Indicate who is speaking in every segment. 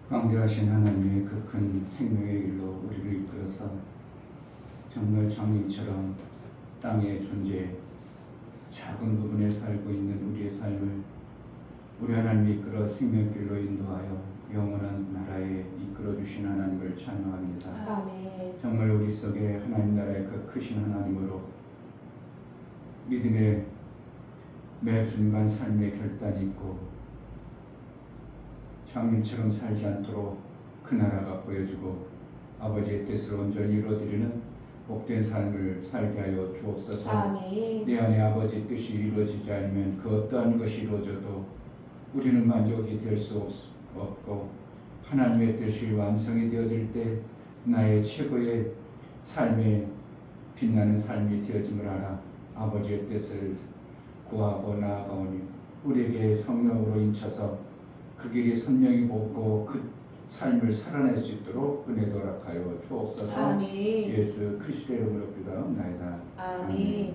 Speaker 1: 광대하신 하나님의 그 큰 생명의 길로 우리를 이끌어서 정말 장님처럼 땅의 존재 작은 부분에 살고 있는 우리의 삶을 우리 하나님이 이끌어 생명길로 인도하여 영원한 나라에 이끌어주신 하나님을 찬양합니다.
Speaker 2: 아멘.
Speaker 1: 정말 우리 속에 하나님 나라의 그 크신 하나님으로 믿음의 매 순간 삶의 결단이 있고 장님처럼 살지 않도록 그 나라가 보여주고 아버지의 뜻을 온전히 이루어드리는 복된 삶을 살게 하여 주옵소서.
Speaker 2: 아멘.
Speaker 1: 내 안에 아버지 뜻이 이루어지지 않으면 그 어떠한 것이 이루어져도 우리는 만족이 될 수 없고 하나님의 뜻이 완성이 되어질 때 나의 최고의 삶에 빛나는 삶이 되어짐을 알아 아버지의 뜻을 구하고 나아가오니 우리에게 성령으로 인쳐서 그 길이 선명히 보고 그 삶을 살아낼 수 있도록 은혜 허락하여 주옵소서.
Speaker 2: 아멘.
Speaker 1: 예수 그리스도의 이름으로 기도하옵나이다.
Speaker 2: 아멘.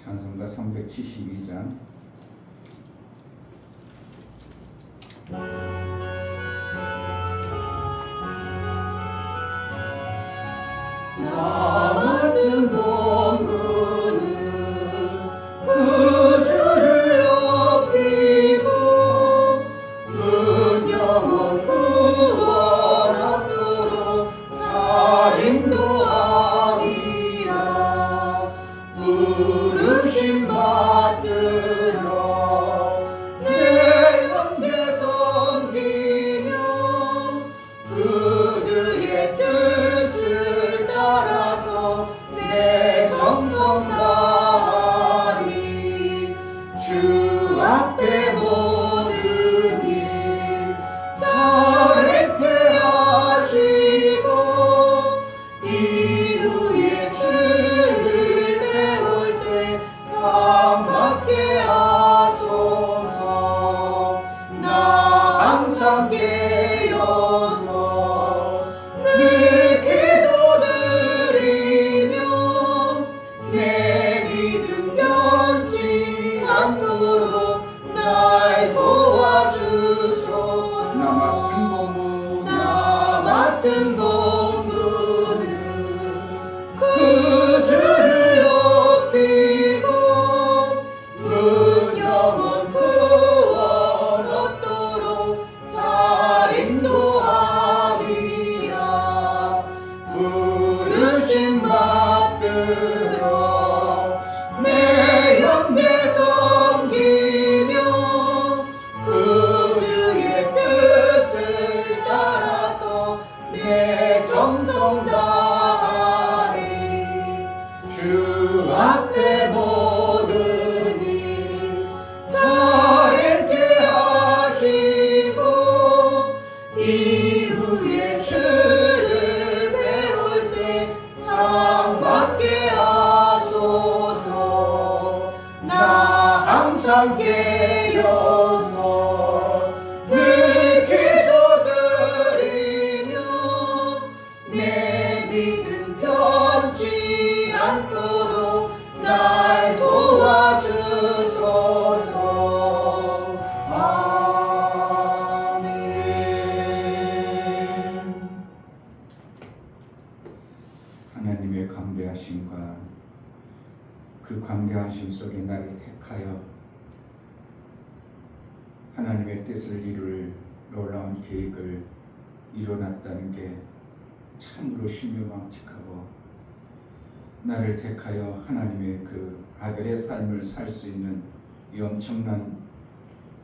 Speaker 1: 찬송가 372장.
Speaker 2: 나 맡은 본분은 그 주를 높이고 문영원 구원하도록 잘 인도하리라. 부르심 받들어 내 형제 섬기며 그 주의 뜻을 따라서 내 정성 다하리. 주 앞에 모든 일 잘했게 하시고 이후에 주를 배울 때 상 받게 하소서. 나 항상 깨어서 늘 기도드리며 내 믿음 변치 않도록 날 도와주소서. 나 맡은 본분은 그 주를 높이고 문영원 구원 얻도록 잘 인도하리라. 부르심 받들어 내 형제 섬기며 그 주의 뜻을 따라서 내 정성 다하리. 주 앞에 모든 일 잘했게 하시고 이후에 주를 배울 때 상 받게 하소서. 나 항상 깨어서 늘 기도드리며 내 믿음 변치 않도록 날 도와주소서. 아멘.
Speaker 1: 하나님의 광대하심과 그 광대하심 속에 나를 택하여 하나님의 뜻을 이룰 놀라운 계획을 이뤄놨다는 게 참으로 신묘망측하고 나를 택하여 하나님의 그 아들의 삶을 살 수 있는 이 엄청난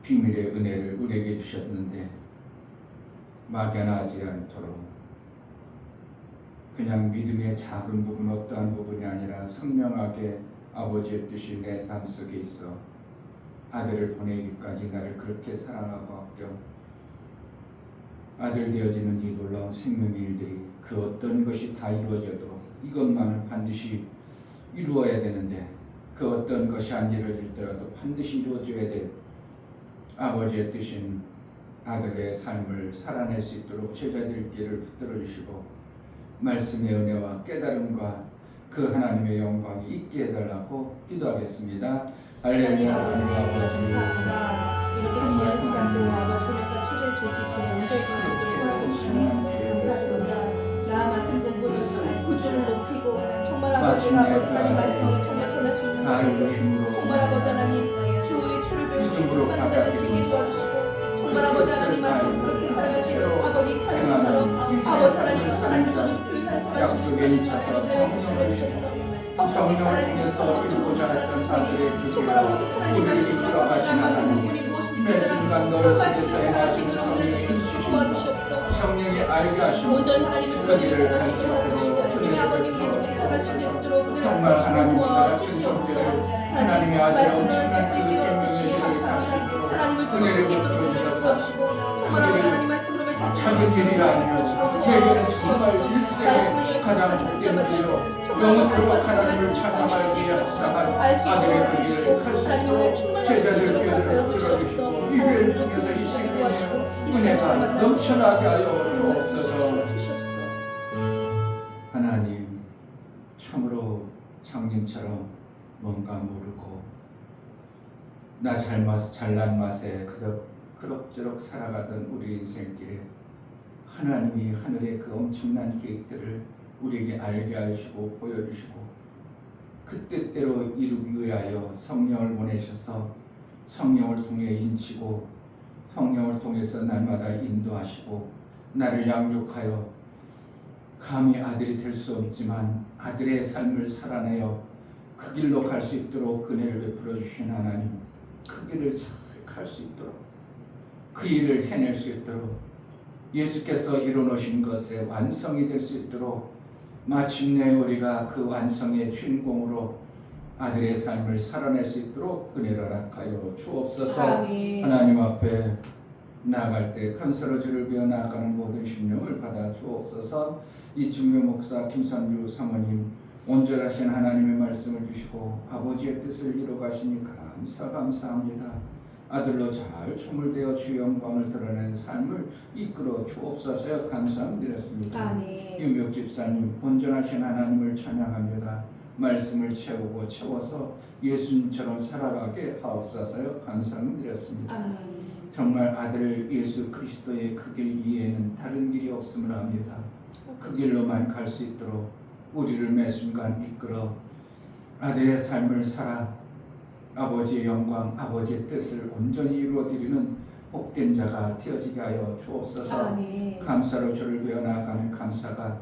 Speaker 1: 비밀의 은혜를 우리에게 주셨는데 막연하지 않도록 그냥 믿음의 작은 부분 어떠한 부분이 아니라 선명하게 아버지의 뜻이 내 삶 속에 있어 아들을 보내기까지 나를 그렇게 사랑하고 아껴 아들 되어지는 이 놀라운 생명의 일들이 그 어떤 것이 다 이루어져도 이것만은 반드시 이루어야 되는데 그 어떤 것이 안 이루어질더라도 반드시 이루어져야 될 아버지의 뜻인 아들의 삶을 살아낼 수 있도록 제자들 길을 붙들어 주시고 말씀의 은혜와 깨달음과 그 하나님의 영광이 있게 해달라고 기도하겠습니다.
Speaker 2: 하나님
Speaker 1: 할렐루야.
Speaker 2: 아버지 감사합니다. 이렇게 귀한 충만한 자들 수 있게 도와주시고 정말 아버지 하나님 말씀 그렇게 살아갈 수 있는 아버지 찬송처럼 아버지 하나님 돈을 위하여 살아갈 수 있는 하나님 어떻게 살아야 되는서 이루고자 했던 자들의 정말 아버지 하나님 말씀으로 받아야 하는 부분이 무엇인지 깨달아 그 말씀을 살아갈 수 있는 은혜를 주시고 도와주시옵소서.
Speaker 1: 성령이 알게 하시고
Speaker 2: 온전히 하나님을 통해 살아갈 수 있게 도와주시고 주님의 아버지 예수께서 살아갈 수 있도록 그들을
Speaker 1: 정말 하나님
Speaker 2: 도와주시옵소서. 하나님 말씀을 살 수 있게 도와주시니 감사합니다. 하나님을 통해 수 있도록 그들을 도와주시고 정말 아버지 하나님 말씀으로 살수 있게
Speaker 1: 작은 일이 아니라 내게는 정말 일생에 가장 복된 일이요 영원토록 하나님을 찬양하기 위해 합당한 아들의 그 길을 갈수록 제자들의 뼈를 뚫어주시고 이 길을 통해서 이 생명의 은혜가 넘쳐나게 하여 주옵소서. 하나님 참으로 창님처럼 뭔가 모르고 나 잘난 맛에 그럭저럭 살아가던 우리 인생길에 하나님이 하늘의 그 엄청난 계획들을 우리에게 알게 하시고 보여주시고 그 뜻대로 이루기 위하여 성령을 보내셔서 성령을 통해 인치고 성령을 통해서 날마다 인도하시고 나를 양육하여 감히 아들이 될 수 없지만 아들의 삶을 살아내어 그 길로 갈 수 있도록 은혜를 베풀어 주신 하나님, 그 길을 잘 갈 수 있도록 그 일을 해낼 수 있도록 예수께서 이루어놓으신 것의 완성이 될 수 있도록 마침내 우리가 그 완성의 주인공으로 아들의 삶을 살아낼 수 있도록 은혜를 허락하여 주옵소서.
Speaker 2: 아멘.
Speaker 1: 하나님 앞에 나아갈 때 큰서로 주를 비어 나아가는 모든 심령을 받아 주옵소서. 이 중요 목사 김선주 사모님 온전하신 하나님의 말씀을 주시고 아버지의 뜻을 이루어 가시니 감사합니다. 아들로 잘 초물되어 주의 영광을 드러내는 삶을 이끌어 주옵소서. 감사드렸습니다.
Speaker 2: 아멘.
Speaker 1: 유명 집사님 온전하신 하나님을 찬양합니다. 말씀을 채워서 예수님처럼 살아가게 하옵소서. 감사드렸습니다.
Speaker 2: 아멘.
Speaker 1: 정말 아들 예수 그리스도의 그 길 이에는 다른 길이 없음을 압니다. 그 길로만 갈 수 있도록 우리를 매 순간 이끌어 아들의 삶을 살아 아버지의 영광, 아버지의 뜻을 온전히 이루어드리는 복된 자가 되어지게 하여 주옵소서.
Speaker 2: 아멘.
Speaker 1: 감사로 주를 배워 나아가는 감사가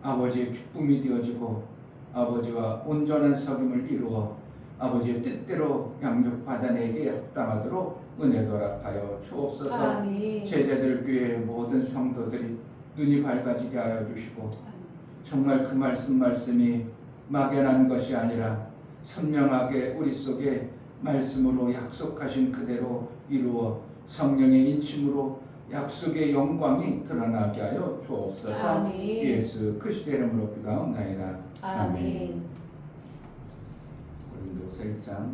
Speaker 1: 아버지의 기쁨이 되어지고 아버지와 온전한 섬김을 이루어 아버지의 뜻대로 양육받아내게 합당하도록 은혜도 허락하여 주옵소서.
Speaker 2: 아멘.
Speaker 1: 제자들 교회 모든 성도들이 눈이 밝아지게 하여 주시고 정말 그 말씀이 막연한 것이 아니라 선명하게 우리 속에 말씀으로 약속하신 그대로 이루어 성령의 인침으로 약속의 영광이 드러나게 하여 주옵소서.
Speaker 2: 아멘.
Speaker 1: 예수 그리스도의 이름으로 기도하옵나이다.
Speaker 2: 아멘.
Speaker 1: 고린도서 1장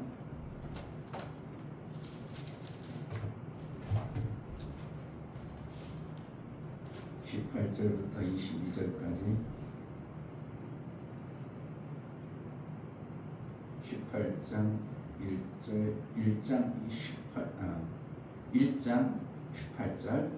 Speaker 1: 18절부터 22절까지 18장 1장 18절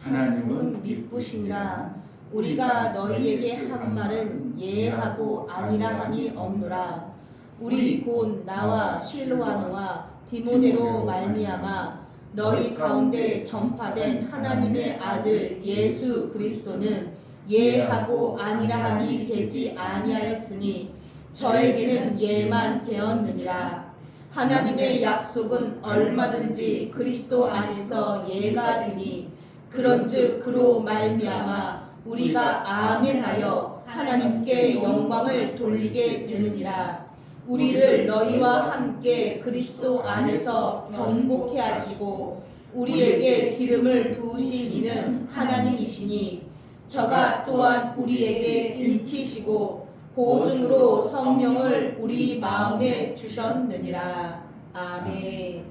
Speaker 1: 하나님은
Speaker 2: 미쁘시니라. 우리가 너희에게 한 말은 예하고 아니라 함이 없노라. 우리 곧 나와 실로아노와 디모데로 말미암아 너희 가운데 전파된 하나님의 아들 예수 그리스도는 예하고 아니라 함이 되지 아니하였으니 저에게는 예만 되었느니라. 하나님의 약속은 얼마든지 그리스도 안에서 예가 되니 그런즉 그로 말미암아 우리가 아멘하여 하나님께 영광을 돌리게 되느니라. 우리를 너희와 함께 그리스도 안에서 경복해 하시고 우리에게 기름을 부으신 이는 하나님이시니 저가 또한 우리에게 일치시고 보증으로 성령을 우리 마음에 주셨느니라. 아멘.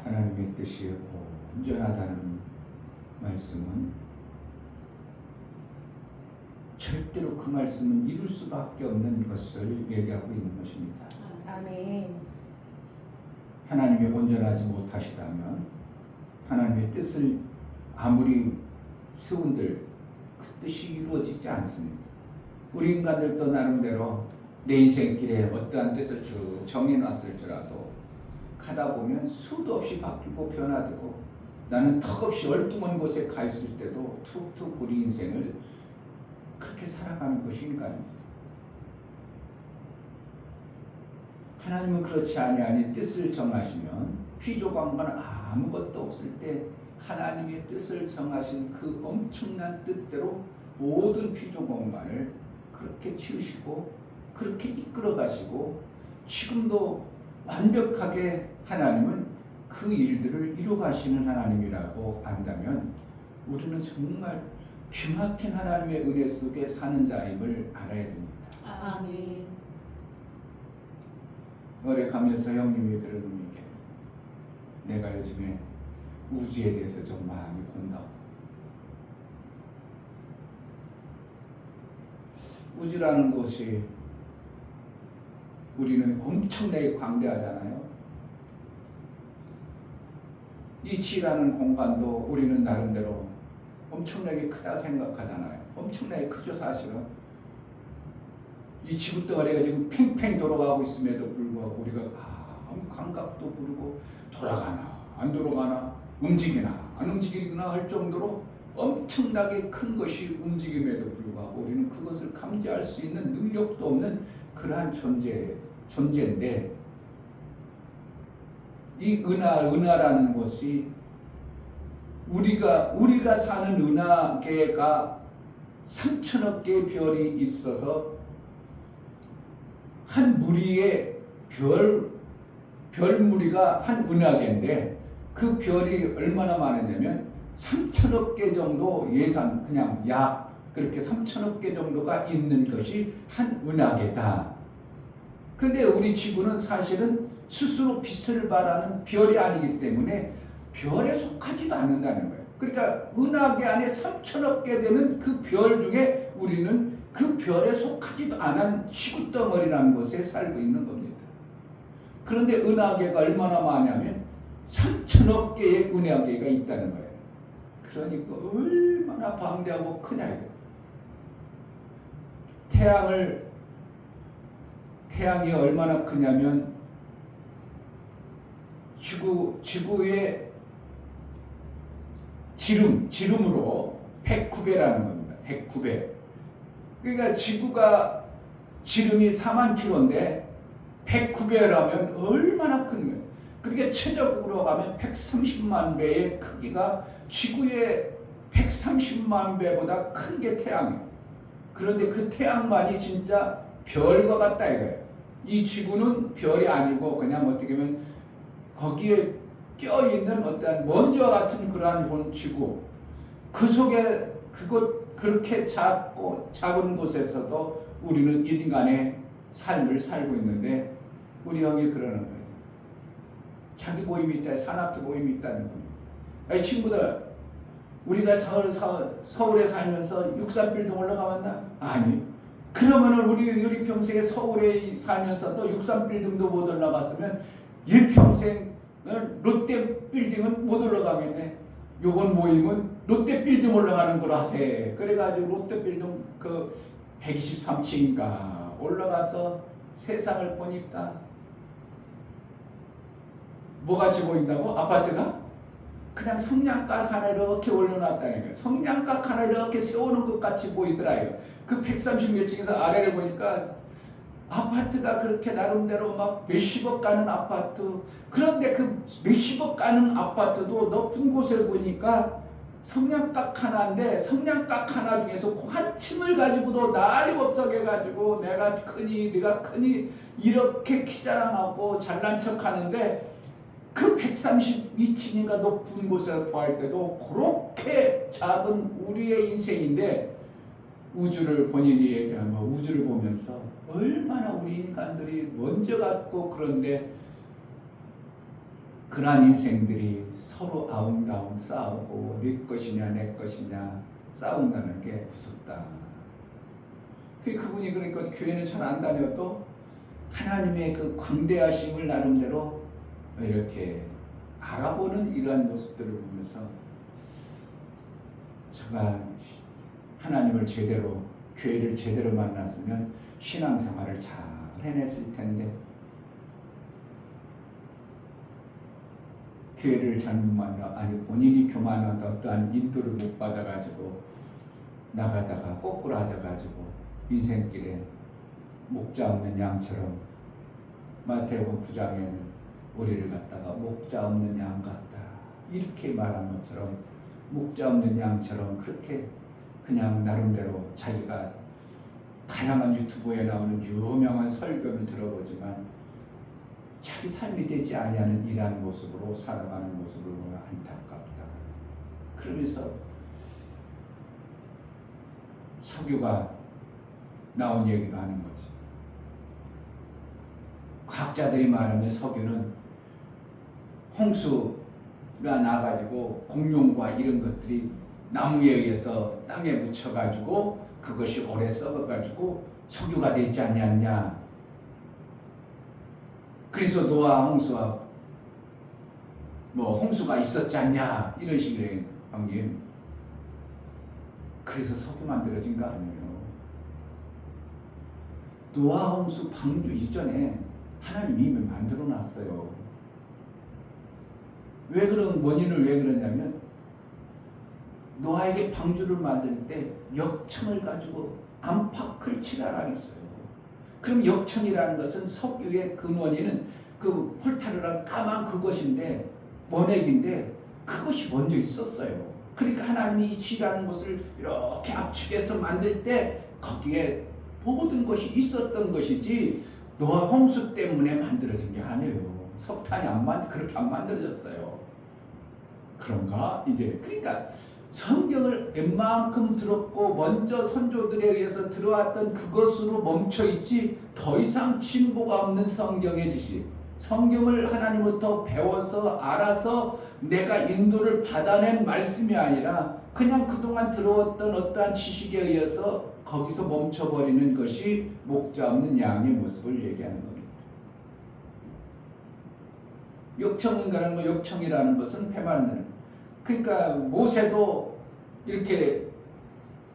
Speaker 1: 하나님의 뜻이 온전하다는 말씀은 절대로 그 말씀은 이룰 수밖에 없는 것을 얘기하고 있는 것입니다.
Speaker 2: 아멘.
Speaker 1: 하나님이 온전하지 못하시다면 하나님의 뜻을 아무리 세운들 그 뜻이 이루어지지 않습니다. 우리 인간들도 나름대로 내 인생길에 어떠한 뜻을 쭉 정해놨을지라도 가다 보면 수도 없이 바뀌고 변화되고 나는 턱없이 얼뚱한 곳에 가 있을 때도 툭툭 우리 인생을 그렇게 살아가는 것이 인간입니다. 하나님은 그렇지 아니하니 뜻을 정하시면 피조광과는 아무것도 없을 때 하나님의 뜻을 정하신 그 엄청난 뜻대로 모든 피조공간을 그렇게 치우시고 그렇게 이끌어 가시고 지금도 완벽하게 하나님은 그 일들을 이루어 가시는 하나님이라고 안다면 우리는 정말 기막힌 하나님의 은혜 속에 사는 자임을 알아야 됩니다.
Speaker 2: 아멘.
Speaker 1: 어뢰 가면서 형님이 그러는 게 내가 요즘에 우주에 대해서 좀 많이 본다. 우주라는 것이 우리는 엄청나게 광대하잖아요. 이치라는 공간도 우리는 나름대로 엄청나게 크다 생각하잖아요. 엄청나게 크죠 사실은. 이 지구 덩어리가 지금 팽팽 돌아가고 있음에도 불구하고 우리가 아무 감각도 모르고 돌아가나 안 돌아가나 움직이나 안 움직이나 할 정도로 엄청나게 큰 것이 움직임에도 불구하고 우리는 그것을 감지할 수 있는 능력도 없는 그러한 존재인데 이 은하라는 것이 우리가 사는 은하계가 3천억 개의 별이 있어서 한 무리의 별 무리가 한 은하계인데 그 별이 얼마나 많으냐면 3천억 개 정도 예산 그냥 약 그렇게 3천억 개 정도가 있는 것이 한 은하계다. 근데 우리 지구는 사실은 스스로 빛을 발하는 별이 아니기 때문에 별에 속하지도 않는다는 거예요. 그러니까 은하계 안에 3천억 개 되는 그 별 중에 우리는 그 별에 속하지도 않은 지구덩어리라는 곳에 살고 있는 겁니다. 그런데 은하계가 얼마나 많냐면 3천억 개의 은하계가 있다는 거예요. 그러니까 얼마나 방대하고 크냐 이거. 태양이 얼마나 크냐면 지구의 지름으로 109배라는 겁니다. 109배. 그러니까 지구가 지름이 4만 킬로인데 109배라면 얼마나 큰 거예요. 그러니까 최적으로 가면 130만 배의 크기가 지구의 130만 배보다 큰 게 태양이에요. 그런데 그 태양만이 진짜 별과 같다 이거예요. 이 지구는 별이 아니고 그냥 어떻게 보면 거기에 껴있는 어떤 먼지와 같은 그러한 지구 그 속에 그렇게 작은 곳에서도 우리는 인간의 삶을 살고 있는데 우리 형이 그러는 거예요. 자기 모임이 있다, 산악회 모임이 있다는 겁니다. 아니 친구들, 우리가 서울에 살면서 63빌딩 올라가봤나? 아니. 그러면은 우리 평생에 서울에 살면서도 63빌딩도 못 올라갔으면 일평생 롯데빌딩은 못 올라가겠네. 요번 모임은 롯데빌딩 올라가는 걸로 하세. 그래가지고 롯데빌딩 그 123층인가 올라가서 세상을 보니까 뭐같이 보인다고? 아파트가? 그냥 성냥각 하나 이렇게 올려놨다는 거예요. 성냥각 하나 이렇게 세우는 것 같이 보이더라요. 그 130몇 층에서 아래를 보니까 아파트가 그렇게 나름대로 막 몇십억 가는 아파트. 그런데 그 몇십억 가는 아파트도 높은 곳에 보니까 성냥각 하나인데 성냥각 하나 중에서 한 층을 가지고도 난리법석해가지고 내가 크니 네가 크니 이렇게 키 자랑하고 잘난 척하는데 그 132층인가 높은 곳에서 보할 때도 그렇게 작은 우리의 인생인데 우주를 본인이 얘기하면 우주를 보면서 얼마나 우리 인간들이 먼저 같고 그런데 그러한 인생들이 서로 아웅다웅 싸우고 네 것이냐 내 것이냐 싸운다는 게 무섭다. 그분이 그러니까 교회는 잘 안 다녀도 하나님의 그 광대하심을 나름대로 이렇게 알아보는 이러한 모습들을 보면서 제가 하나님을 제대로 교회를 제대로 만났으면 신앙생활을 잘 해냈을 텐데 교회를 잘못 만나 아니 본인이 교만한 어떠한 인도를 못 받아가지고 나가다가 꼬꾸라져가지고 인생길에 목자 없는 양처럼 마태복음 9장에는 우리를 갖다가 목자 없는 양 같다 이렇게 말한 것처럼 목자 없는 양처럼 그렇게 그냥 나름대로 자기가 다양한 유튜브에 나오는 유명한 설교를 들어보지만 자기 삶이 되지 아니하는 이러한 모습으로 살아가는 모습을 보면 안타깝다. 그러면서 석유가 나온 얘기도 하는 거지. 과학자들이 말하면 석유는 홍수가 나가지고 공룡과 이런 것들이 나무에 의해서 땅에 묻혀가지고 그것이 오래 썩어가지고 석유가 되지 않냐. 그래서 노아 홍수와 홍수가 있었지 않냐 이런 식이래요 형님. 그래서 석유 만들어진 거 아니에요. 노아 홍수 방주 이전에 하나님이 이미 만들어 놨어요. 왜 그런 원인을 왜 그러냐면 노아에게 방주를 만들 때 역청을 가지고 안팎을 칠하라 했어요. 그럼 역청이라는 것은 석유의 근원이는 그 폴타르랑 까만 그것인데 원액인데 그것이 먼저 있었어요. 그러니까 하나님이 칠하는 것을 이렇게 압축해서 만들 때 거기에 모든 것이 있었던 것이지 노아 홍수 때문에 만들어진 게 아니에요. 석탄이 그렇게 안 만들어졌어요. 그런가? 이제 그러니까 성경을 웬만큼 들었고 먼저 선조들에 의해서 들어왔던 그것으로 멈춰있지 더 이상 진보가 없는 성경의 지식, 성경을 하나님부터 배워서 알아서 내가 인도를 받아낸 말씀이 아니라 그냥 그동안 들어왔던 어떠한 지식에 의해서 거기서 멈춰버리는 것이 목자 없는 양의 모습을 얘기하는 겁니다. 역청이라는 것은 배만드는, 그러니까 모세도 이렇게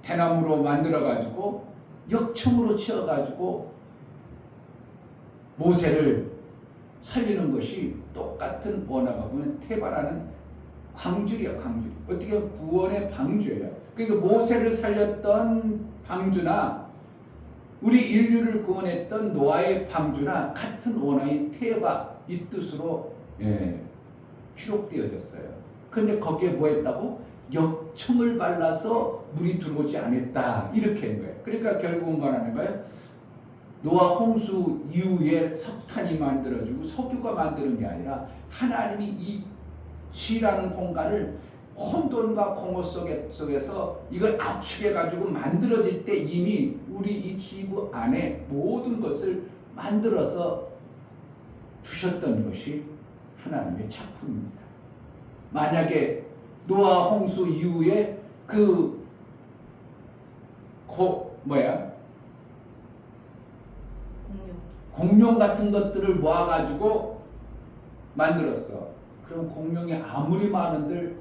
Speaker 1: 대나무로 만들어가지고 역청으로 치어가지고 모세를 살리는 것이 똑같은 원어가 보면 테바라는 광줄이야, 광줄. 어떻게 보면 구원의 방주예요. 그러니까 모세를 살렸던 방주나 우리 인류를 구원했던 노아의 방주나 같은 원어인 테바 이 뜻으로 기록되어졌어요. 그런데 거기에 뭐 했다고? 역청을 발라서 물이 들어오지 않았다 이렇게 한 거예요. 그러니까 결국은 뭐라는 거예요? 노아 홍수 이후에 석탄이 만들어지고 석유가 만드는 게 아니라 하나님이 이 시라는 공간을 혼돈과 공허 속에서 이걸 압축해가지고 만들어질 때 이미 우리 이 지구 안에 모든 것을 만들어서 두셨던 것이 하나님의 작품입니다. 만약에 노아 홍수 이후에 공룡 같은 것들을 모아가지고 만들었어. 그럼 공룡이 아무리 많은들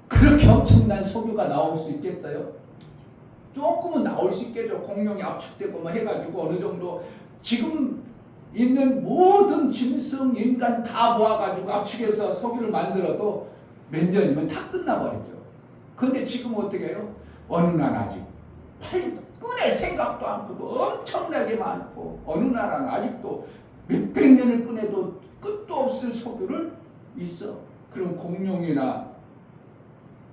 Speaker 1: 그렇게 엄청난 석유가 나올 수 있겠어요? 조금은 나올 수 있겠죠. 공룡이 압축되고 해가지고 어느 정도 지금 있는 모든 짐승, 인간 다 모아가지고 압축해서 석유를 만들어도 몇 년이면 다 끝나버리죠. 그런데 지금 어떻게 해요? 어느 날 아직 꺼낼 생각도 않고 엄청나게 많고 어느 나라는 아직도 몇백 년을 꺼내도 끝도 없을 석유를 있어. 그럼 공룡이나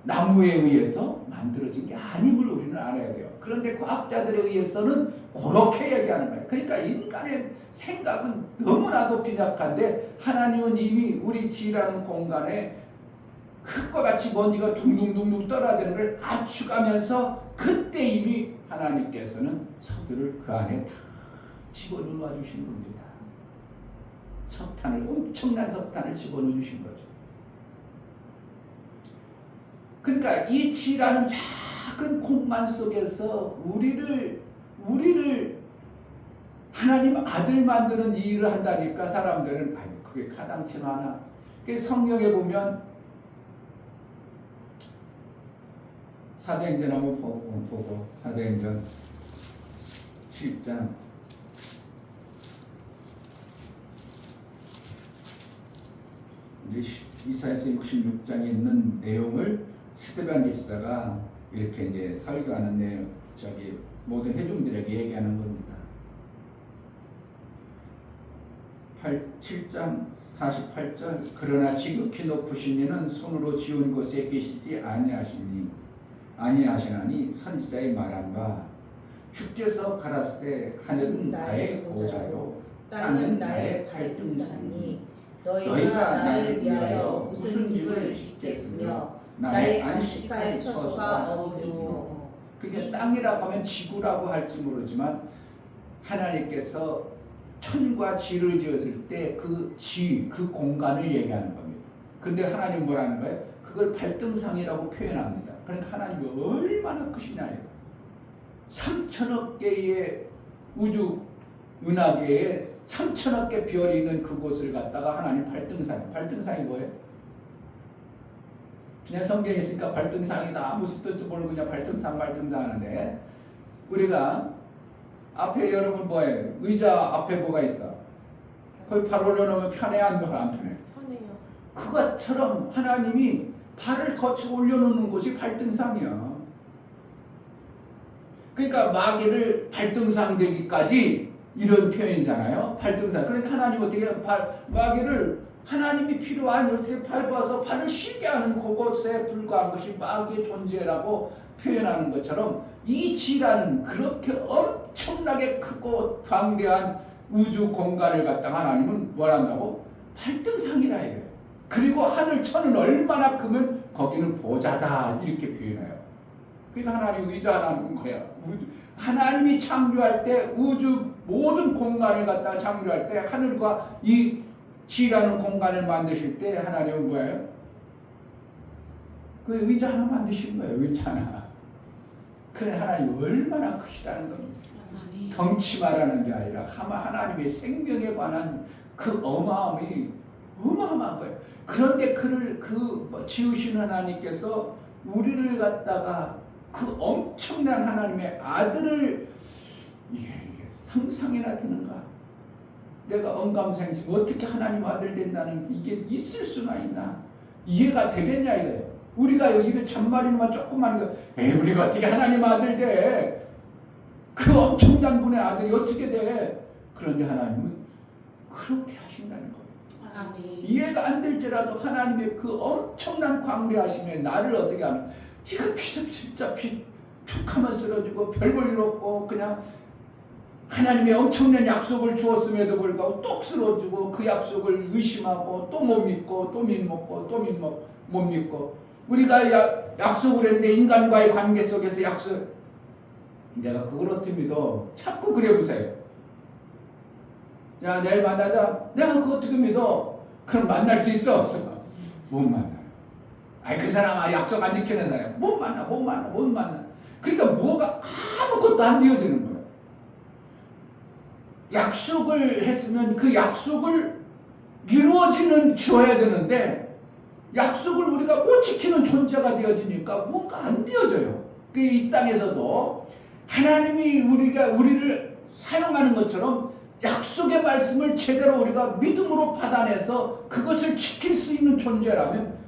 Speaker 1: 나무에 의해서 만들어진 게 아님을 우리는 알아야 돼요. 그런데 과학자들에 의해서는 그렇게 얘기하는 거예요. 그러니까 인간의 생각은 너무나도 빈약한데 하나님은 이미 우리 지라는 공간에 흙과 같이 먼지가 둥둥둥둥 떨어지는 걸 압축하면서 그때 이미 하나님께서는 석유를 그 안에 다 집어넣어 주신 겁니다. 엄청난 석탄을 집어넣어 주신 거죠. 그러니까 이 지라는 작은 공간 속에서 우리를 하나님 아들 만드는 이 일을 한다니까 사람들은 그게 가당치 않아. 성경에 보면 사도행전 한번 보고 사도행전 7장 이제 이사야서 66장에 있는 내용을 스데반 집사가 이렇게 이제 설교하는 내용, 모든 회중들에게 얘기하는 겁니다. 7장 48절 그러나 지극히 높으신 이는 손으로 지은 곳에 계시지 아니하시나니 선지자의 말한 바 주께서 가라사대 하늘은 나의 보좌요 땅은 나의 발등상이니 너희가 나를 위하여 무슨 집을 짓겠으며 나의 안식할 처소가 어디뇨. 그게 땅이라고 하면 지구라고 할지 모르지만 하나님께서 천과 지를 지었을 때 그 공간을 얘기하는 겁니다. 근데 하나님 뭐라는 거예요? 그걸 발등상이라고 표현합니다. 그러니까 하나님이 얼마나 크시나요? 3천억 개의 우주 은하계에 3천억 개 별이 있는 그곳을 갖다가 하나님 발등상이 뭐예요? 그냥 성경에 있으니까 발등상이다 무슨 뜻도 모르고 그냥 발등상 하는데, 우리가 앞에 여러분 뭐예요? 의자 앞에 뭐가 있어? 거기 발 올려놓으면 편해 안 편해?
Speaker 2: 편해요.
Speaker 1: 그것처럼 하나님이 발을 거쳐 올려놓는 곳이 발등상이야. 그러니까 마귀를 발등상 되기까지 이런 표현이잖아요. 발등상. 그러니까 하나님 어떻게 마귀를 하나님이 필요한 어떻게 밟아서 발을 쉬게 하는 그것에 불과한 것이 마귀의 존재라고 표현하는 것처럼 이 지라는 그렇게 엄청나게 크고 광대한 우주 공간을 갖다가 하나님은 뭘 한다고? 발등상이라 해요. 그리고 하늘 천은 얼마나 크면 거기는 보좌다 이렇게 표현해요. 그러니까 하나님 의자 하나는 거야. 하나님이 창조할 때 우주 모든 공간을 갖다가 창조할 때 하늘과 이 지라는 공간을 만드실 때 하나님은 뭐예요? 그 의자 하나 만드신 거예요. 의자 하나. 그래 하나님 얼마나 크시다는 겁니다. 덩치만하는 게 아니라 하나님의 생명에 관한 그 어마어마한 거예요. 그런데 그를 지으신 하나님께서 우리를 갖다가 그 엄청난 하나님의 아들을 이게 상상이나 되는가? 내가 언감생심 어떻게 하나님 아들 된다는 이게 있을 수나 있나? 이해가 되겠냐 이거예요. 우리가 이게 참말이면 조그만 거, 우리가 어떻게 하나님 아들 돼? 그 엄청난 분의 아들이 어떻게 돼? 그런데 하나님은 그렇게 하신다는 거예요.
Speaker 2: 아멘.
Speaker 1: 이해가 안 될지라도 하나님의 그 엄청난 광대하심에 나를 어떻게 하면 이거 진짜 툭하면 쓰러지고 별 볼 일 없고 그냥 하나님의 엄청난 약속을 주었음에도 불구하고 똑 쓰러지고 그 약속을 의심하고 또 못 믿고 또 못 믿고 우리가 약속을 했는데 인간과의 관계 속에서 내가 그걸 어떻게 믿어? 자꾸 그래 보세요. 야 내일 만나자. 내가 그거 어떻게 믿어? 그럼 만날 수 있어 없어? 못 만나. 그 사람 약속 안 지키는 사람 못 만나. 그러니까 뭐가 아무것도 안 되어지는 거예요. 약속을 했으면 그 약속을 줘야 되는데 약속을 우리가 못 지키는 존재가 되어지니까 뭔가 안 되어져요. 이 땅에서도 하나님이 우리를 사용하는 것처럼 약속의 말씀을 제대로 우리가 믿음으로 받아내서 그것을 지킬 수 있는 존재라면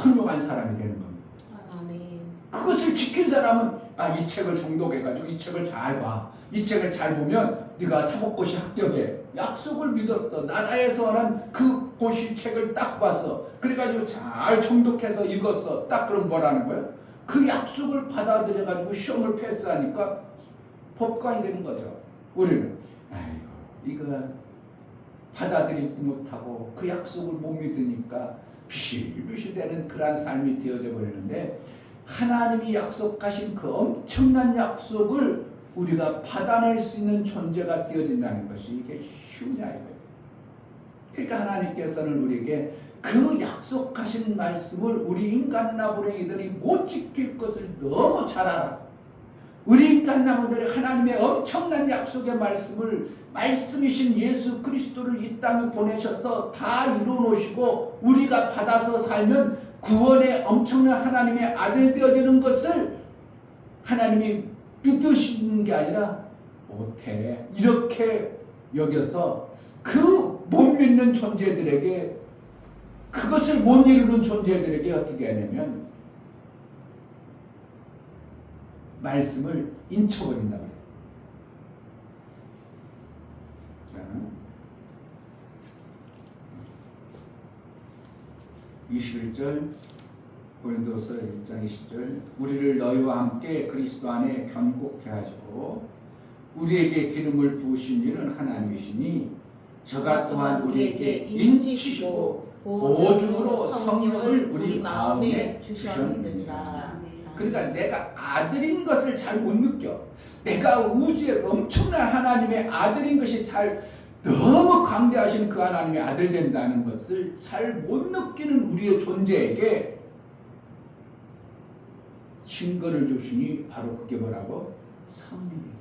Speaker 1: 훌륭한 사람이 되는 겁니다.
Speaker 2: 아멘.
Speaker 1: 그것을 지킨 사람은 이 책을 정독해가지고 이 책을 잘 봐. 이 책을 잘 보면 네가 사법고시 합격해. 약속을 믿었어. 나라에서 하는 그 고시 책을 딱 봐서 그래가지고 잘 정독해서 읽었어. 딱 그럼 뭐라는 거야? 그 약속을 받아들여가지고 시험을 패스하니까 법관이 되는 거죠. 우리는 이거 받아들이지 못하고 그 약속을 못 믿으니까 비실비실되는 그러한 삶이 되어져 버리는데 하나님이 약속하신 그 엄청난 약속을 우리가 받아낼 수 있는 존재가 되어진다는 것이 이게 쉬우냐 이거예요. 그러니까 하나님께서는 우리에게 그 약속하신 말씀을 우리 인간 나부랭이들이 못 지킬 것을 너무 잘 알아. 우리 인간 나부들이 하나님의 엄청난 약속의 말씀이신 예수 그리스도를 이 땅에 보내셔서 다 이루어놓으시고 우리가 받아서 살면 구원의 엄청난 하나님의 아들 되어지는 것을 하나님이 믿으시는 게 아니라 못해 이렇게 여겨서 그 못 믿는 존재들에게 그것을 못 이루는 존재들에게 어떻게 하냐면 말씀을 인쳐버린다 그래요. 자, 21절 고린도서 1장 20절 우리를 너희와 함께 그리스도 안에 견고케 하시고 우리에게 기름을 부으신 이는 하나님이시니 저가 또한 우리에게 인치시고 보증으로 성령을 우리 마음에 주셨느니라. 그러니까 내가 아들인 것을 잘 못 느껴. 내가 우주의 엄청난 하나님의 아들인 것이 잘 너무 광대하신 그 하나님의 아들 된다는 것을 잘 못 느끼는 우리의 존재에게 증거를 주시니 바로 그게 뭐라고? 성령이에요.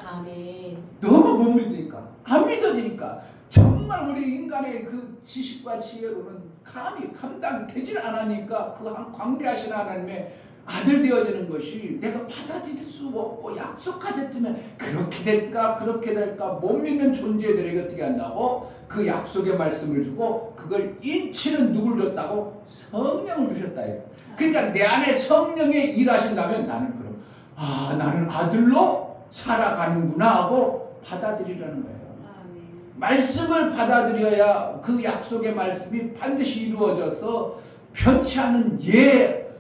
Speaker 2: 아멘.
Speaker 1: 너무 못 믿으니까 안 믿어지니까 정말 우리 인간의 그 지식과 지혜로는 감히 감당이 되질 않으니까 그 광대하신 하나님의 아들 되어지는 것이 내가 받아들일 수 없고 약속하셨지만 그렇게 될까 그렇게 될까 못 믿는 존재들에게 어떻게 한다고? 그 약속의 말씀을 주고 그걸 인치는 누굴 줬다고? 성령을 주셨다. 그러니까 내 안에 성령이 일하신다면 나는 그럼 나는 아들로 살아가는구나 하고 받아들이라는 거예요. 말씀을 받아들여야 그 약속의 말씀이 반드시 이루어져서 변치 않는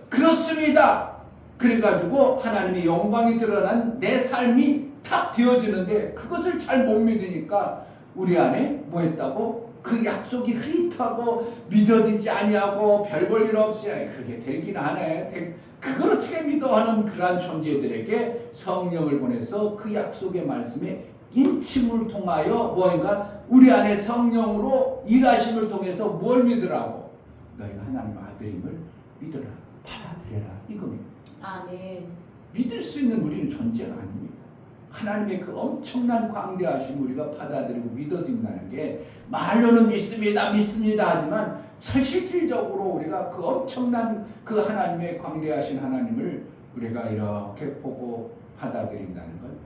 Speaker 1: 그렇습니다. 그래가지고 하나님의 영광이 드러난 내 삶이 탁 되어지는데 그것을 잘 못 믿으니까 우리 안에 뭐 했다고? 그 약속이 흐릿하고 믿어지지 아니하고 별 볼 일 없이 그렇게 되긴 하네. 그걸 어떻게 믿어 하는 그러한 존재들에게 성령을 보내서 그 약속의 말씀에 인침을 통하여 뭐인가 우리 안에 성령으로 일하심을 통해서 뭘 믿으라고? 너희가 하나님의 아들임을 믿어라. 받아들여라. 이겁니다.
Speaker 2: 아멘.
Speaker 1: 믿을 수 있는 우리는 존재가 아닙니다. 하나님의 그 엄청난 광대하심 우리가 받아들이고 믿어진다는 게 말로는 믿습니다 하지만 실질적으로 우리가 그 엄청난 그 하나님의 광대하신 하나님을 우리가 이렇게 보고 받아들인다는 건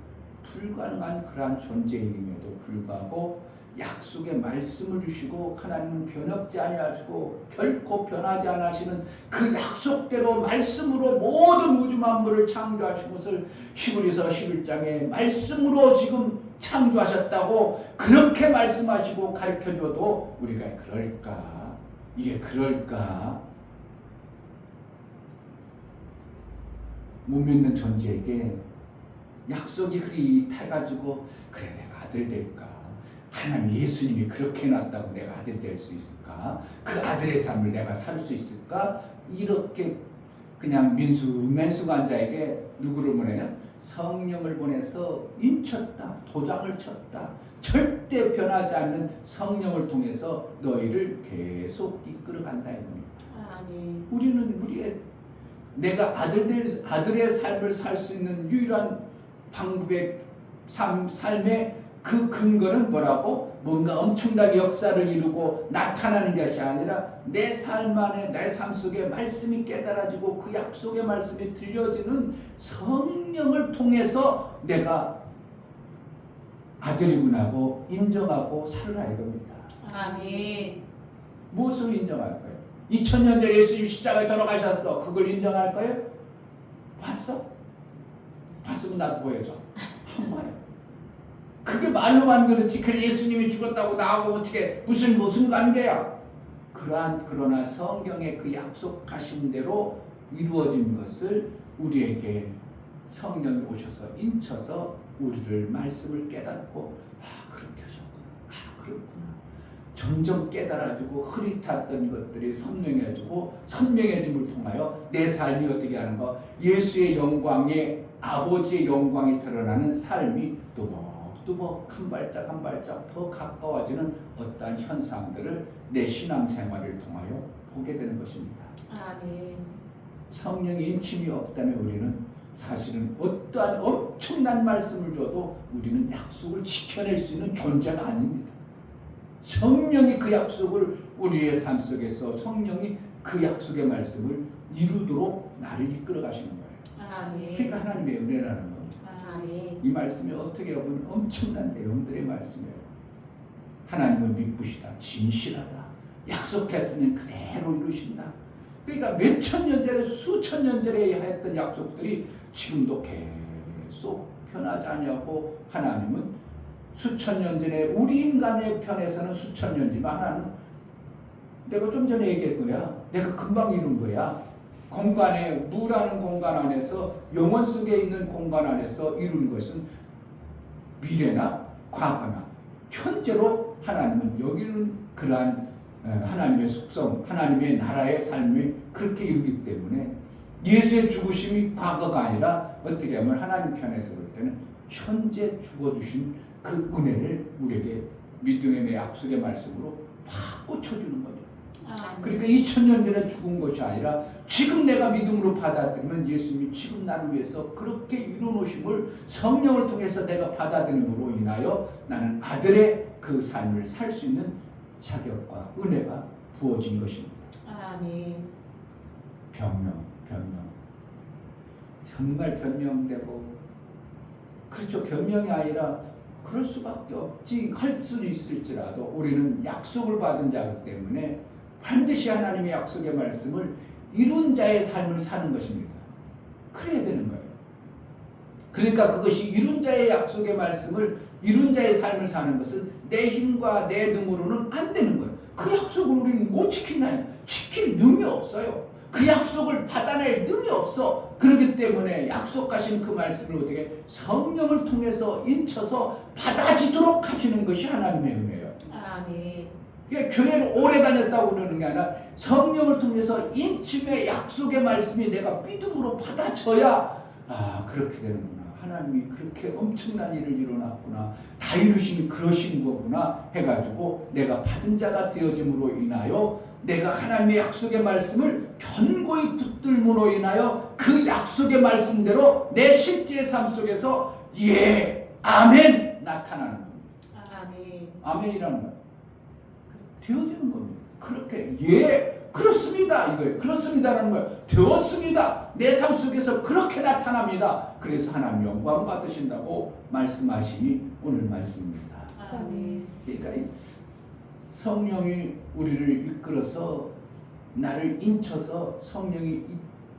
Speaker 1: 불가능한 그러한 존재임에도 불구하고 약속의 말씀을 주시고 하나님은 변함지 아니하시고 결코 변하지 않으시는 그 약속대로 말씀으로 모든 우주 만물을 창조하신 것을 히브리서 11장에 말씀으로 지금 창조하셨다고 그렇게 말씀하시고 가르쳐줘도 우리가 그럴까? 이게 그럴까? 못 믿는 존재에게 약속이 흐릿해가지고 그래 내가 아들 될까? 하나님 예수님이 그렇게 해놨다고 내가 아들 될 수 있을까? 그 아들의 삶을 내가 살 수 있을까? 이렇게 그냥 맨수간자에게 누구를 보내냐? 성령을 보내서 인쳤다, 도장을 쳤다. 절대 변하지 않는 성령을 통해서 너희를 계속 이끌어간다 이겁니다.
Speaker 2: 아멘.
Speaker 1: 우리는 내가 아들의 삶을 살 수 있는 유일한 방법의 삶의 그 근거는 뭐라고? 뭔가 엄청나게 역사를 이루고 나타나는 것이 아니라 내 삶 안에 내 삶 속에 말씀이 깨달아지고 그 약속의 말씀이 들려지는 성령을 통해서 내가 아들이구나 하고 인정하고 살아야 이겁니다.
Speaker 2: 아멘.
Speaker 1: 무엇을 인정할 거예요? 2000년 전에 예수님 십자가에 돌아가셨어. 그걸 인정할 거예요? 봤어? 봤으면 나도 보여줘. 한 거예요. 그게 말로만 그렇지 그래 예수님이 죽었다고 나하고 어떻게 무슨 관계야? 그러나 성경의 그 약속하신 대로 이루어진 것을 우리에게 성령이 오셔서 인쳐서 우리를 말씀을 깨닫고 그렇게 하셨구나. 그렇구나. 점점 깨달아지고 흐릿했던 것들이 선명해짐을 통하여 내 삶이 어떻게 하는 거? 예수의 영광에 아버지의 영광이 드러나는 삶이 뚜벅 한 발짝 한 발짝 더 가까워지는 어떠한 현상들을 내 신앙생활을 통하여 보게 되는 것입니다.
Speaker 2: 아멘.
Speaker 1: 성령의 인침이 없다면 우리는 사실은 어떠한 엄청난 말씀을 줘도 우리는 약속을 지켜낼 수 있는 존재가 아닙니다. 성령이 그 약속을 우리의 삶 속에서 성령이 그 약속의 말씀을 이루도록 나를 이끌어 가시는 거예요.
Speaker 2: 아멘.
Speaker 1: 그러니까 하나님의 은혜라는 거.
Speaker 2: 아멘.
Speaker 1: 이 말씀이 어떻게 보면 엄청난 내용들의 말씀이에요. 하나님은 미쁘시다, 진실하다, 약속했으면 그대로 이루신다. 그러니까 몇천 년 전에 수천 년 전에 했던 약속들이 지금도 계속 변하지 않냐고 하나님은 수천 년 전에 우리 인간의 편에서는 수천 년지만 하나는 내가 좀 전에 얘기한 거야. 내가 금방 이룬 거야. 공간에 무라는 공간 안에서 영원 속에 있는 공간 안에서 이룬 것은 미래나 과거나 현재로 하나님은 여기는 그러한 하나님의 속성, 하나님의 나라의 삶을 그렇게 이루기 때문에 예수의 죽으심이 과거가 아니라 어떻게 하면 하나님 편에서 볼 때는 현재 죽어주신 그 은혜를 우리에게 믿음의 약속의 말씀으로 바꿔쳐주는 거죠. 그러니까 2000년 전에 죽은 것이 아니라 지금 내가 믿음으로 받아들이면 예수님이 지금 나를 위해서 그렇게 이루어놓으심을 성령을 통해서 내가 받아들임으로 인하여 나는 아들의 그 삶을 살 수 있는 자격과 은혜가 부어진 것입니다.
Speaker 2: 아멘.
Speaker 1: 변명. 정말 변명되고 그렇죠. 변명이 아니라 그럴 수밖에 없지 할 수는 있을지라도 우리는 약속을 받은 자이기 때문에 반드시 하나님의 약속의 말씀을 이룬 자의 삶을 사는 것입니다. 그래야 되는 거예요. 그러니까 그것이 이룬 자의 약속의 말씀을 이룬 자의 삶을 사는 것은 내 힘과 내 능으로는 안 되는 거예요. 그 약속을 우리는 못 지키나요? 지킬 능이 없어요. 그 약속을 받아낼 능이 없어. 그렇기 때문에 약속하신 그 말씀을 어떻게 성령을 통해서 인쳐서 받아지도록 하시는 것이 하나님의 은혜예요.
Speaker 2: 아멘.
Speaker 1: 그러니까 교회를 오래 다녔다고 그러는 게 아니라 성령을 통해서 인침의 약속의 말씀이 내가 믿음으로 받아져야 그렇게 되는구나. 하나님이 그렇게 엄청난 일을 이뤄놨구나. 다 이루심이 그러신 거구나 해가지고 내가 받은 자가 되어짐으로 인하여 내가 하나님의 약속의 말씀을 견고히 붙들므로 인하여 그 약속의 말씀대로 내 실제 삶 속에서 아멘 나타나는 겁니다.
Speaker 2: 아멘.
Speaker 1: 아멘이라는 거 되어지는 겁니다. 그렇게 그렇습니다 이거예요. 그렇습니다라는 거예요. 되었습니다. 내 삶 속에서 그렇게 나타납니다. 그래서 하나님 영광 받으신다고 말씀하시니 오늘 말씀입니다.
Speaker 2: 아멘.
Speaker 1: 그러니까 성령이 우리를 이끌어서 나를 인쳐서 성령이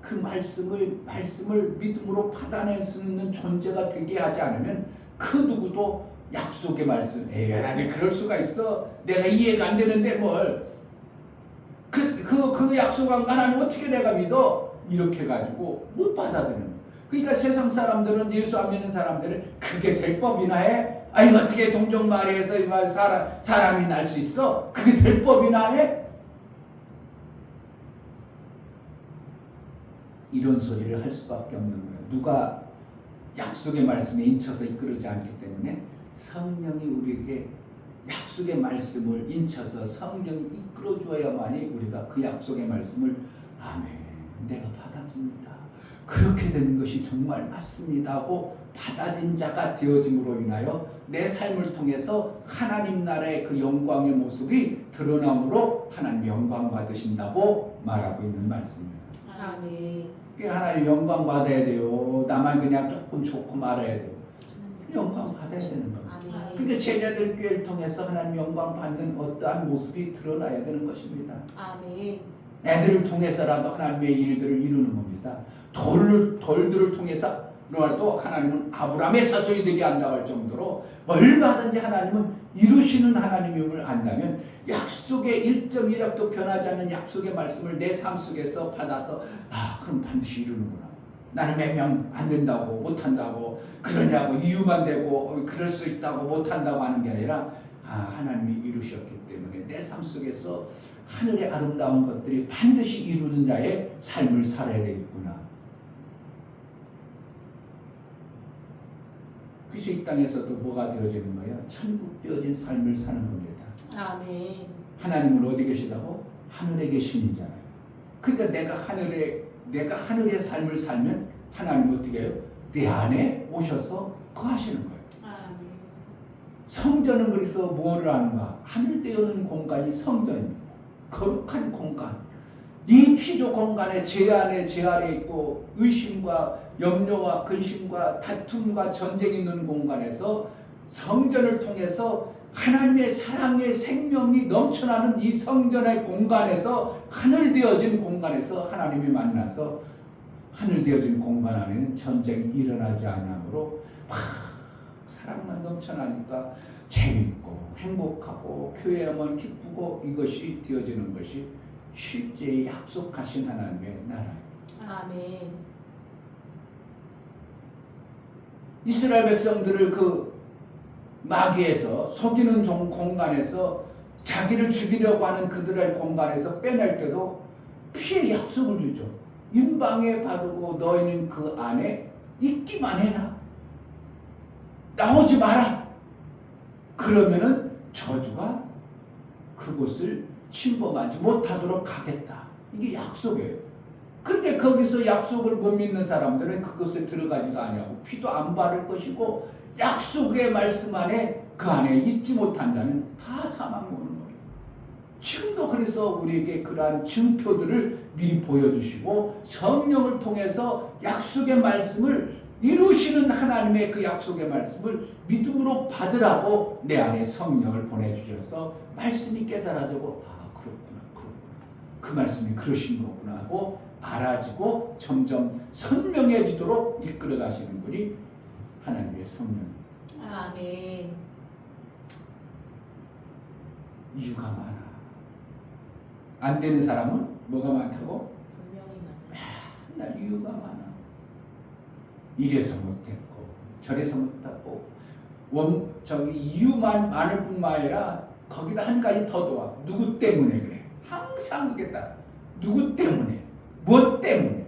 Speaker 1: 그 말씀을 믿음으로 받아낼 수 있는 존재가 되게 하지 않으면 그 누구도 약속의 말씀, 하나님 그럴 수가 있어. 내가 이해가 안 되는데 뭘. 그 약속한 하나님 어떻게 내가 믿어? 이렇게 가지고 못 받아들이는 거예요. 그러니까 세상 사람들은 예수 안 믿는 사람들은 그게 될 법이나 해? 이거 어떻게 동정마을에서 사람이 날 수 있어? 그게 될 법이나 해? 이런 소리를 할 수밖에 없는 거예요. 누가 약속의 말씀에 인쳐서 이끌지 않기 때문에 성령이 우리에게 약속의 말씀을 인쳐서 성령이 이끌어줘야만이 우리가 그 약속의 말씀을 아멘 내가 받아집니다. 그렇게 되는 것이 정말 맞습니다 하고 받아들인 자가 되어짐으로 인하여 내 삶을 통해서 하나님 나라의 그 영광의 모습이 드러남으로 하나님 영광 받으신다고 말하고 있는 말씀입니다.
Speaker 2: 아멘.
Speaker 1: 하나님 영광 받아야 돼요. 나만 그냥 조금 좋고 말아야 돼요. 영광 받아야 되는 겁니다.
Speaker 2: 아멘.
Speaker 1: 그러니까 제자들 교회를 통해서 하나님 영광 받는 어떠한 모습이 드러나야 되는 것입니다.
Speaker 2: 아멘.
Speaker 1: 애들을 통해서라도 하나님의 일들을 이루는 겁니다. 돌들을 통해서라도 하나님은 아브라함의 자손이 되게 한다고 할 정도로 얼마든지 하나님은 이루시는 하나님임을 안다면 약속의 1.1약도 변하지 않는 약속의 말씀을 내 삶 속에서 받아서 그럼 반드시 이루는구나. 나는 몇 명 안 된다고 못한다고 그러냐고 이유만 대고 그럴 수 있다고 못한다고 하는 게 아니라 하나님이 이루셨기 때문에 내 삶 속에서 하늘의 아름다운 것들이 반드시 이루는 자의 삶을 살아야 되겠구나. 그래서 이 땅에서도 뭐가 되어지는 거예요? 천국 되어진 삶을 사는 겁니다.
Speaker 2: 아멘.
Speaker 1: 하나님은 어디 계시다고? 하늘에 계신이잖아요. 그러니까 내가 하늘의 삶을 살면 하나님은 어떻게 해요? 내 안에 오셔서 거하시는 거예요.
Speaker 2: 아멘.
Speaker 1: 성전은 그래서 무엇을 하는가? 하늘 되어는 공간이 성전입니다. 거룩한 공간. 이 피조 공간에 제 안에 제 아래 있고 의심과 염려와 근심과 다툼과 전쟁이 있는 공간에서 성전을 통해서 하나님의 사랑의 생명이 넘쳐나는 이 성전의 공간에서 하늘 되어진 공간에서 하나님이 만나서 하늘 되어진 공간 안에는 전쟁이 일어나지 않으므로 막 사랑만 넘쳐나니까 재밌고 행복하고 교회에만 기쁘고 이것이 되어지는 것이 실제 약속하신 하나님의 나라예요.
Speaker 2: 아멘.
Speaker 1: 이스라엘 백성들을 그 마귀에서 속이는 공간에서 자기를 죽이려고 하는 그들의 공간에서 빼낼 때도 피해 약속을 주죠. 임방에 바르고 너희는 그 안에 있기만 해라. 나오지 마라. 그러면은 저주가 그곳을 침범하지 못하도록 하겠다. 이게 약속이에요. 근데 거기서 약속을 못 믿는 사람들은 그곳에 들어가지도 아니하고 피도 안 바를 것이고 약속의 말씀 안에 그 안에 있지 못한 자는 다 사망에 오는 거예요. 지금도 그래서 우리에게 그러한 증표들을 미리 보여주시고 성령을 통해서 약속의 말씀을 이루시는 하나님의 그 약속의 말씀을 믿음으로 받으라고 내 안에 성령을 보내주셔서 말씀이 깨달아지고 그렇구나 그 말씀이 그러신 거구나 하고 알아지고 점점 선명해지도록 이끌어 가시는 분이 하나님의 성령입니다.
Speaker 2: 아멘.
Speaker 1: 이유가 많아. 안 되는 사람은 뭐가 많다고?
Speaker 2: 분명히
Speaker 1: 맨날 이유가 많아. 이래서 못했고 저래서 못했고 이유만 많을 뿐만 아니라 거기다 한 가지 더 더와. 누구 때문에 그래. 항상 그게다. 누구 때문에 무엇 때문에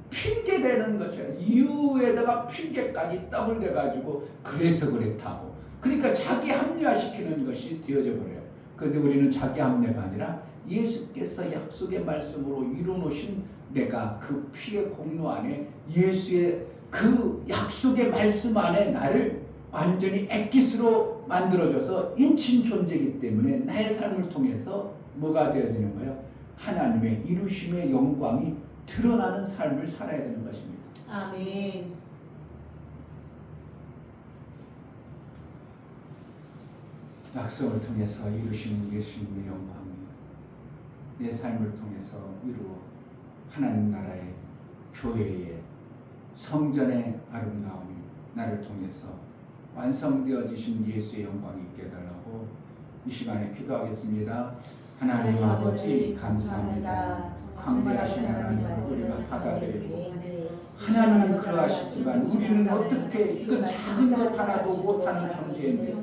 Speaker 1: 핑계대는 것이야. 이유에다가 핑계까지 더블돼가지고 그래서 그랬다고. 그러니까 자기 합리화시키는 것이 되어져 버려요. 그런데 우리는 자기 합리화가 아니라 예수께서 약속의 말씀으로 이루어놓으신 내가 그 피의 공로 안에 예수의 그 약속의 말씀 안에 나를 완전히 엑기스로 만들어줘서 인친 존재이기 때문에 나의 삶을 통해서 뭐가 되어지는 거예요? 하나님의 이루심의 영광이 드러나는 삶을 살아야 되는 것입니다.
Speaker 2: 아멘.
Speaker 1: 약속을 통해서 이루시는 예수님의 영광이 내 삶을 통해서 이루어 하나님 나라의 교회의 성전의 아름다움이 나를 통해서 완성되어지신 예수의 영광이 있게 해달라고 이 시간에 기도하겠습니다. 하나님 아버지 감사합니다. 광대하신 하나님 우리가 받아들이고 하나님은 그러하시지만 우리는 어떻게 이거 작은 것 하나도 못하는 존재인데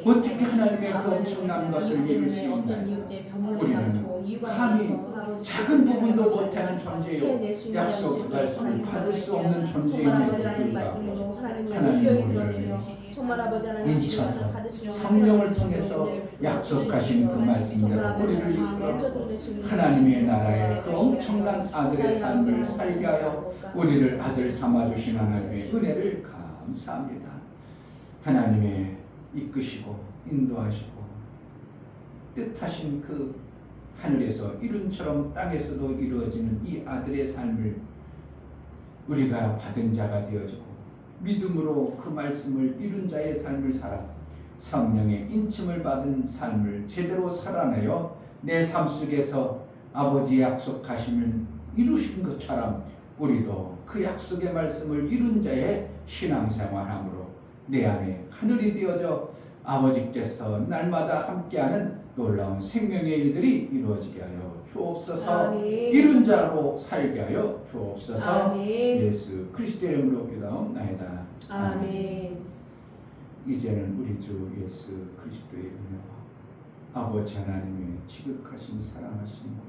Speaker 1: 어떻게 하나님의 그 엄청난 것을 이룰 수 있나요? 우리는 감히 작은 부분도 못하는 존재요 약속 말씀을 받을 수 없는 존재임에도 불구하고 하나님은 우리를 인쳐서 성령을 통해서 약속하신 그 말씀대로 우리를 이끌어 하나님의 나라의 그 엄청난 아들의 삶을 살게 하여 우리를 아들 삼아주신 하나님의 은혜를 감사합니다. 하나님의 이끄시고 인도하시고 뜻하신 그 하늘에서 이룬처럼 땅에서도 이루어지는 이 아들의 삶을 우리가 받은 자가 되어지고 믿음으로 그 말씀을 이룬 자의 삶을 살아 성령의 인침을 받은 삶을 제대로 살아내어 내 삶 속에서 아버지의 약속하심을 이루신 것처럼 우리도 그 약속의 말씀을 이룬 자의 신앙생활함으로 내 안에 하늘이 되어져 아버지께서 날마다 함께하는 놀라운 생명의 일들이 이루어지게 하여 주옵소서.
Speaker 2: 아멘.
Speaker 1: 이룬 자로 살게 하여 주옵소서.
Speaker 2: 아멘.
Speaker 1: 예수 그리스도의 이름으로 기도하옵나이다.
Speaker 2: 아멘.
Speaker 1: 이제는 우리 주 예수 그리스도의 은혜와 아버지 하나님의 지극하신 사랑하심과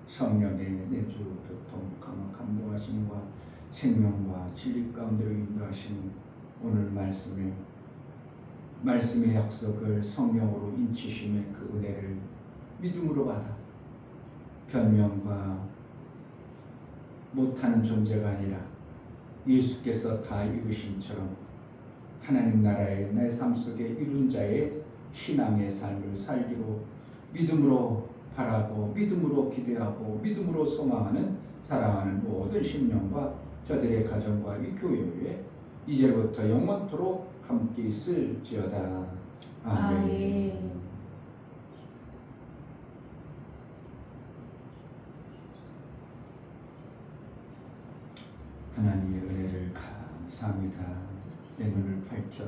Speaker 1: 성령의 내주 교통 강화 감동하심과 생명과 진리 가운데로 인도하시는 오늘 말씀의 약속을 성령으로 인치심의 그 은혜를 믿음으로 받아 변명과 못하는 존재가 아니라 예수께서 다 이루심처럼 하나님 나라의 내 삶 속에 이룬 자의 신앙의 삶을 살기로 믿음으로 바라고 믿음으로 기대하고 믿음으로 소망하는 사랑하는 모든 심령과 저들의 가정과 이 교회 위에 이제부터 영원토록 함께 있을지어다. 아멘.
Speaker 2: 아멘.
Speaker 1: 하나님의 은혜를 감사합니다. 내 눈을 밝혀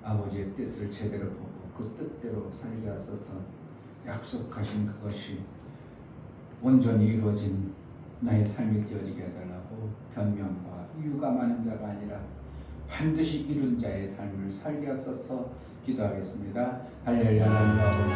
Speaker 1: 아버지의 뜻을 제대로 보고 그 뜻대로 살게 하소서. 약속하신 그것이 온전히 이루어진 나의 삶이 되어지게 해달라고 변명과 이유가 많은 자가 아니라 반드시 이룬 자의 삶을 살게 하소서. 기도하겠습니다. 할렐루야. 하나님 아버지